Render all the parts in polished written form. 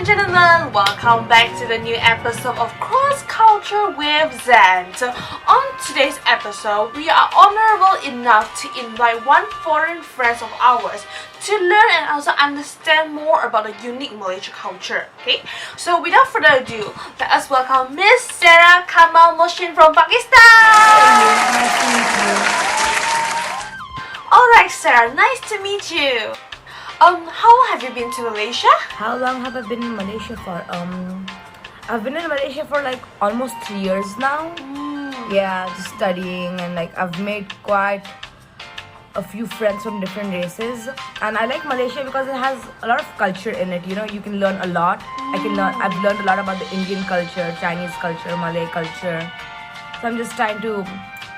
and gentlemen, welcome back to the new episode of Cross Culture with Zen. So on today's episode, we are honorable enough to invite one foreign friend of ours to learn and also understand more about the unique Malaysia culture. Okay, so without further ado, let us welcome Miss Sarah Kamal Moshin from Pakistan. Alright, Sarah, nice to meet you. How long have you been to Malaysia? How long have I been in Malaysia for? I've been in Malaysia for like almost 3 years now. Yeah, just studying, and like I've made quite a few friends from different races. And I like Malaysia because it has a lot of culture in it. You know, you can learn a lot. I've learned a lot about the Indian culture, Chinese culture, Malay culture. So I'm just trying to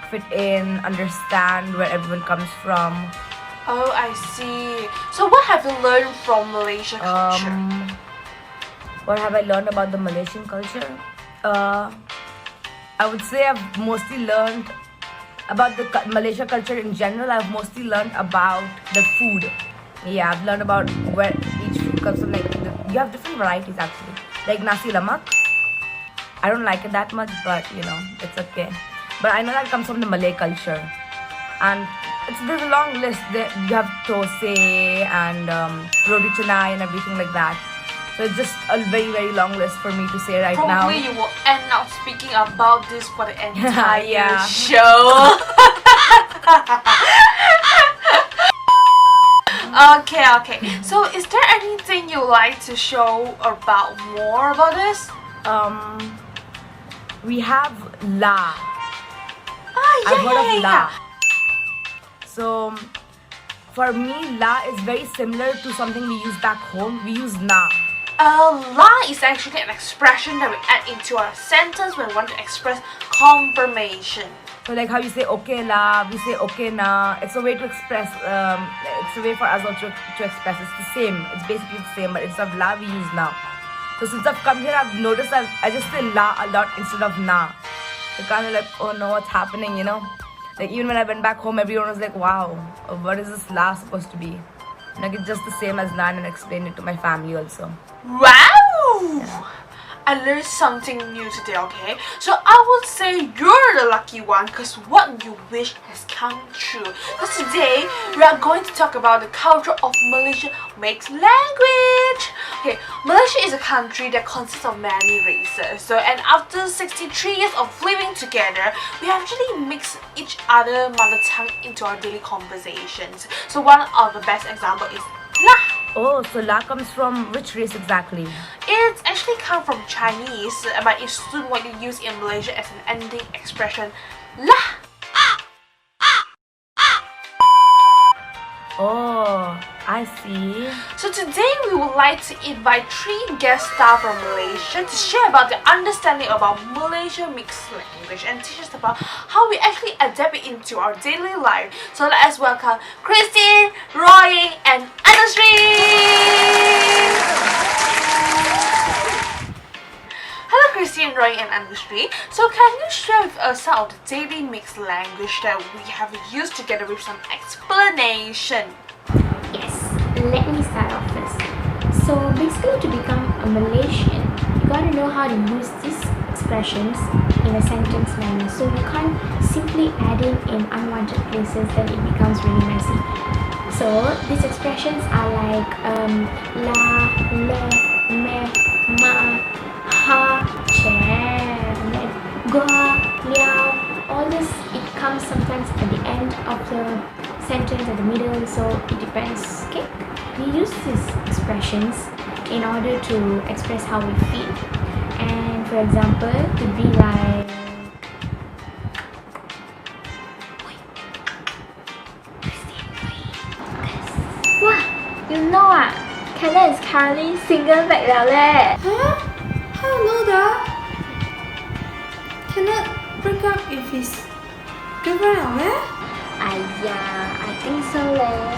fit in, understand where everyone comes from. Oh, I see. So what have you learned from Malaysia culture? What have I learned about the Malaysian culture? I would say I've mostly learned about the Malaysia culture in general. I've mostly learned about the food. Yeah, I've learned about where each food comes from. Like, you have different varieties actually. Like nasi lemak. I don't like it that much, but you know, it's okay. But I know that comes from the Malay culture. And there's a long list. You have thosai and roti canai and everything like that. So it's just a very, very long list for me to say right now. Probably you will end up speaking about this for the entire Yeah. show. Okay. So is there anything you like to show about more about this? We have la. I've heard of la. So for me, la is very similar to something we use back home. We use na. La is actually an expression that we add into our sentence when we want to express confirmation. So like how you say okay la, we say okay na. It's a way to express. It's a way for us also to express. It's the same. It's basically the same, but instead of la, we use na. So since I've come here, I've noticed that I just say la a lot instead of na. So kind of like, oh no, what's happening? You know. Like even when I went back home, everyone was like, wow, what is this la supposed to be? Like it's just the same as na, and I explained it to my family also. Wow! Yeah. I learned something new today, okay? So I would say you're the lucky one because what you wish has come true. Because today we are going to talk about the culture of Malaysia mixed language. Okay, Malaysia is a country that consists of many races. So and after 63 years of living together, we actually mix each other mother tongue into our daily conversations. So one of the best example is lah. Oh, so la comes from which race exactly? It's actually come from Chinese, but it's soon widely used in Malaysia as an ending expression. Lah. Oh, I see. So today we would like to invite 3 guest stars from Malaysia to share about their understanding about Malaysia mixed language and teach us about how we actually adapt it into our daily life. So let us welcome Christine, Roy, and Anushree. Hello Christine, Roy, and Anushree. So can you share with us some of the daily mixed language that we have used together with some explanation? Yes, let me start off first. So basically to become a Malaysian, you gotta know how to use these expressions in a sentence manner. So you can't simply add in unwanted places, then it becomes really messy. So these expressions are like la, le, me, ma, ha, che, gua, liao. All this, it comes sometimes at the end of the sentence, at the middle, so it depends. Okay, we use these expressions in order to express how we feel. And for example, to be like, wow, you know Kenneth is currently single back 了嘞。 Huh? How you know that? Cannot break up with his girlfriend 了咩? I think so leh.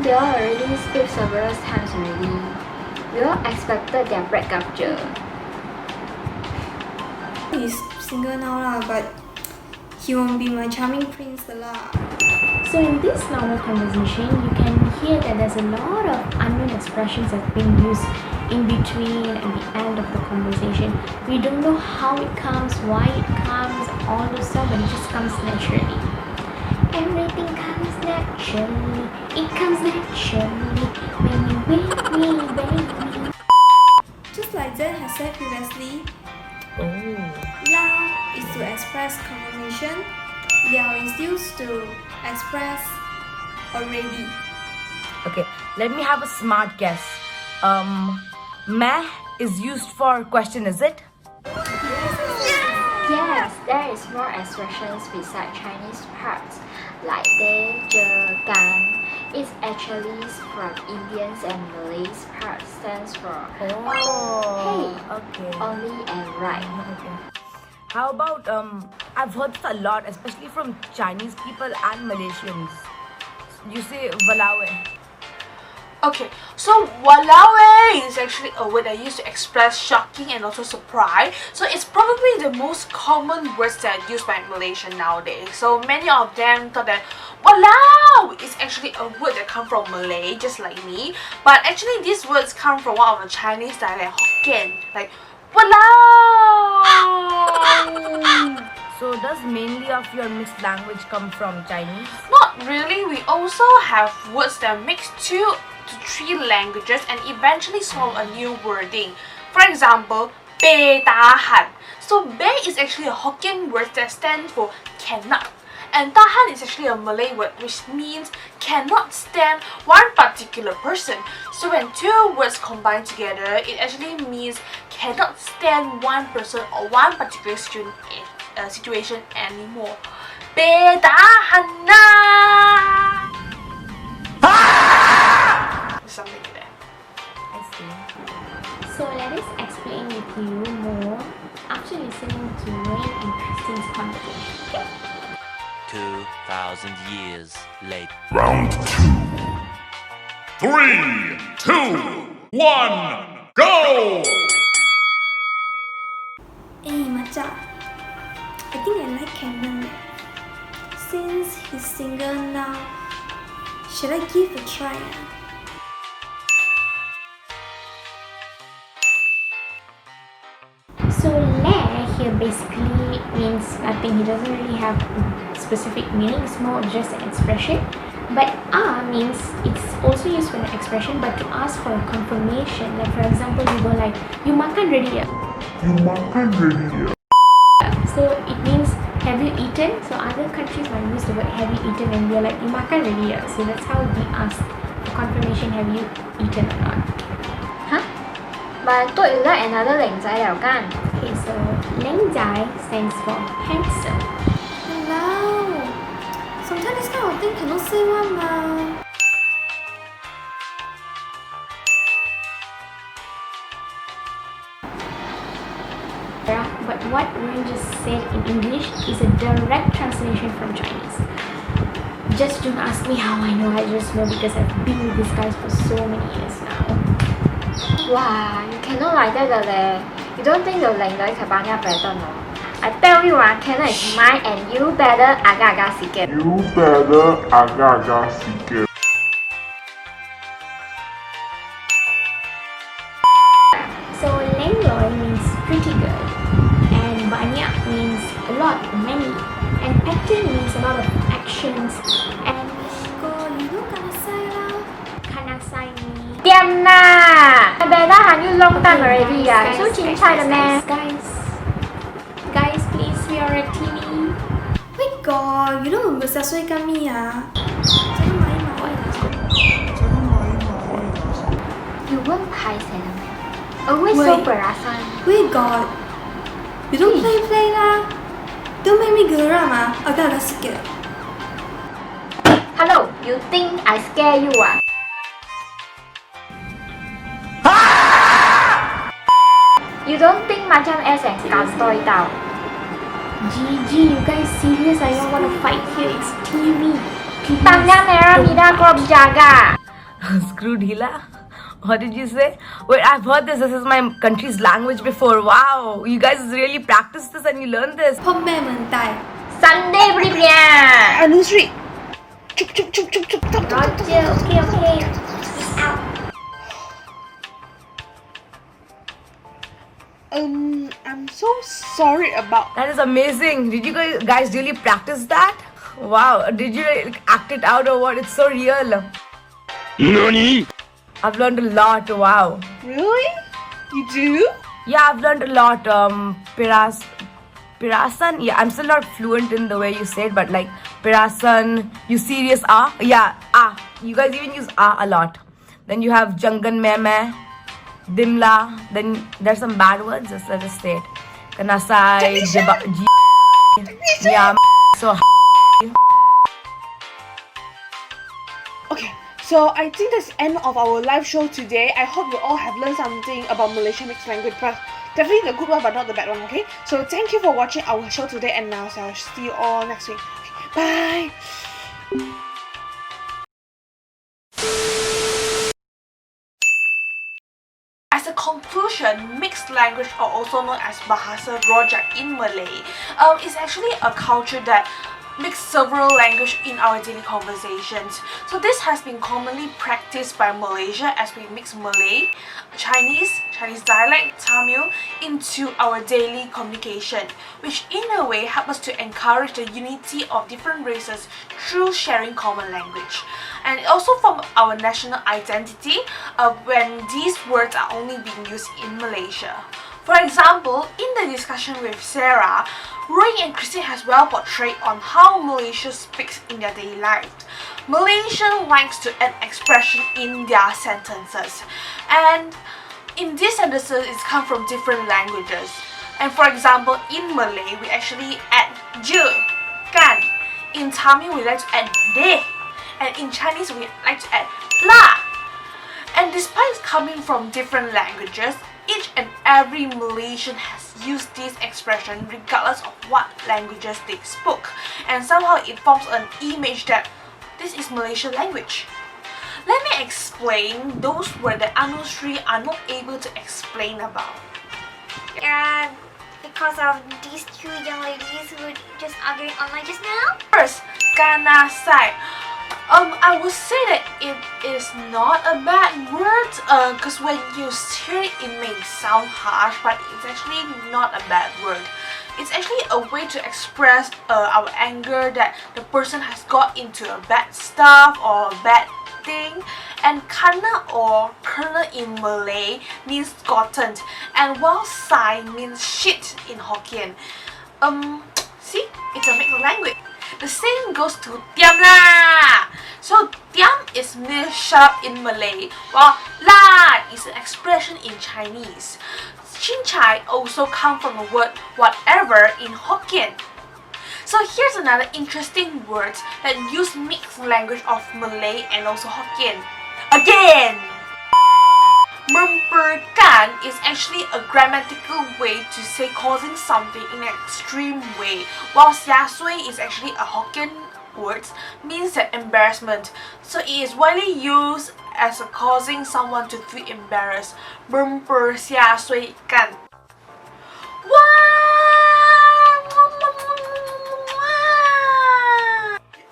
They all already split several times already. We all expected their breakup 着。 He's single now lah, but he won't be my charming prince 的啦。So in this normal conversation, you can hear that there's a lot of unknown expressions that's being used in between and the end of the conversation. We don't know how it comes, why it comes, all those stuff, but it just comes naturally. Everything comes naturally. It comes naturally when you with me, baby. Just like Zen has said previously, Oh. Lao is to express confirmation, Liao is used to express already. Okay, let me have a smart guess. Meh is used for question, is it? Yes, there is more expressions beside Chinese parts, like de, je, gan. It's actually from Indians and Malays part stands for Oh. hey, Okay. only and right. Okay. How about I've heard this a lot, especially from Chinese people and Malaysians. You say walawe. Okay, so walawe is actually a word that used to express shocking and also surprise. So it's probably the most common words that are used by Malaysian nowadays. So many of them thought that walao is actually a word that comes from Malay, just like me. But actually these words come from one of the Chinese dialect, Hokkien, like walao. So does mainly of your mixed language come from Chinese? Not really, we also have words that mix 2 to 3 languages and eventually form a new wording. For example, bei tahan. So bei is actually a Hokkien word that stands for cannot. And tahan is actually a Malay word which means cannot stand one particular person. So when 2 words combine together, it actually means cannot stand one person or one particular situation anymore. Bei tahan na. Something like that. I see. So let us explain with you more after listening to Wayne and Christine's conversation. Okay? 2,000 years later. Round 2. 3, 2, 1, go! Hey Macha, I think I like Cameron. Since he's single now, should I give a try? So le here basically means nothing. He doesn't really have specific meaning. It's more just an expression. But means it's also used for an expression, but to ask for a confirmation. Like for example, you go like, you makan ready ya? So it means have you eaten? So other countries might use the word have you eaten and we're like, you makan ready ya? So that's how we ask for confirmation, have you eaten or not. Hả? Mà tôi là another lệnh giải了kan? Okay, so Leng Zai stands for handsome. Wow! Sometimes this kind of thing cannot say one ma. But what Ren just said in English is a direct translation from Chinese. Just don't ask me how I know, I just know because I've been with these guys for so many years now. Wow, you cannot like that leh. You don't think the lệnh giải can banya better no? I tell you Canada is mine and you better agak-agak sikit. So Leng Loi means pretty good, and Banyak means a lot, many, and pattern means a lot of actions, and Lido kanasai lah. Kanasai means Diam na! I better have you long time already ah. So cincai the meh? Guys, please, we are at TV. My God, you don't bersasui kami ah. Jangan main-main. You won't pai say the meh? Always so Wait. perasan. Wait God, you don't play lah. Don't make me geram ah. Agak-agak sikit. Hello, you think I scare you ah? You don't think macam S and kantoi tau? GG, you guys serious? I don't want to fight here. It's TV. Please. Tanya merah mida kau jaga. Screw Hila? What did you say? Wait, I've heard this. This is my country's language before. Wow, you guys really practice this and you learn this. พ่อแม่เหมือนตาย Sunday beri beri. Anusri, Roger, okay. Peace out. I'm so sorry about. That is amazing. Did you guys really practice that? Wow. Did you like, act it out or what? It's so real. NANI? I've learned a lot. Wow. Really? You do? Yeah, I've learned a lot. Pirasan. Yeah, I'm still not fluent in the way you say it, but like Pirasan, you serious ah? Yeah, ah. You guys even use ah a lot. Then you have Jangan Meme, Dimla. Then there's some bad words. Just let us say it. Kanasai, yeah. So Okay, so I think that's the end of our live show today. I hope you all have learned something about Malaysian mixed language, but definitely the good one, but not the bad one. Okay, so thank you for watching our show today, and now I'll see you all next week. Okay, bye. As a conclusion, mixed language, or also known as Bahasa Rojak in Malay, is actually a culture that mix several languages in our daily conversations. So this has been commonly practiced by Malaysia as we mix Malay, Chinese dialect, Tamil into our daily communication, which in a way help us to encourage the unity of different races through sharing common language. And also from our national identity when these words are only being used in Malaysia. For example, in the discussion with Sarah, Roy and Christine has well portrayed on how Malaysia speaks in their daily life. Malaysian likes to add expression in their sentences, and in these sentences it come from different languages. And for example, in Malay we actually add je, kan. In Tamil we like to add de, and in Chinese we like to add la. And despite coming from different languages, each and every Malaysian has used this expression regardless of what languages they spoke, and somehow it forms an image that this is Malaysian language. Let me explain those words that Anushree are not able to explain about. Because of these two young ladies who were just arguing online just now. First, kanasai. I would say that it is not a bad word because when you hear it, it may sound harsh, but it's actually not a bad word. It's actually a way to express our anger that the person has got into a bad stuff or a bad thing. And kana or kerna in Malay means gotten, and while sai means shit in Hokkien. See, it's a mixed language. The same goes to tiam lah. So tiam is means shut up in Malay, while la is an expression in Chinese. Chincai also comes from the word whatever in Hokkien. So here's another interesting word that use mixed language of Malay and also Hokkien. Again! Memperkan is actually a grammatical way to say causing something in an extreme way, while xiasui is actually a Hokkien word, means that embarrassment. So it is widely used as a causing someone to feel embarrassed. Mempersiasuikan.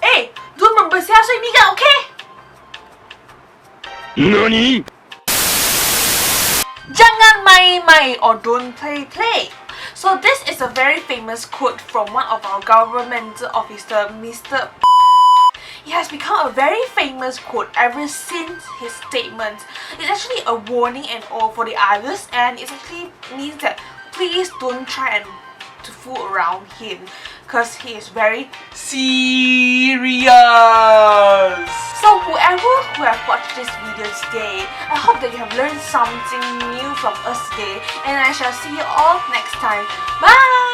Hey, don't mempersiasui me, okay? NANI? Jangan main-main or don't play. So this is a very famous quote from one of our government officer, Mr. It has become a very famous quote ever since his statement. It's actually a warning and all for the others, and it actually means that please don't try and to fool around him, because he is very serious. So whoever who have watched this video today, I hope that you have learned something new from us today, and I shall see you all next time. Bye!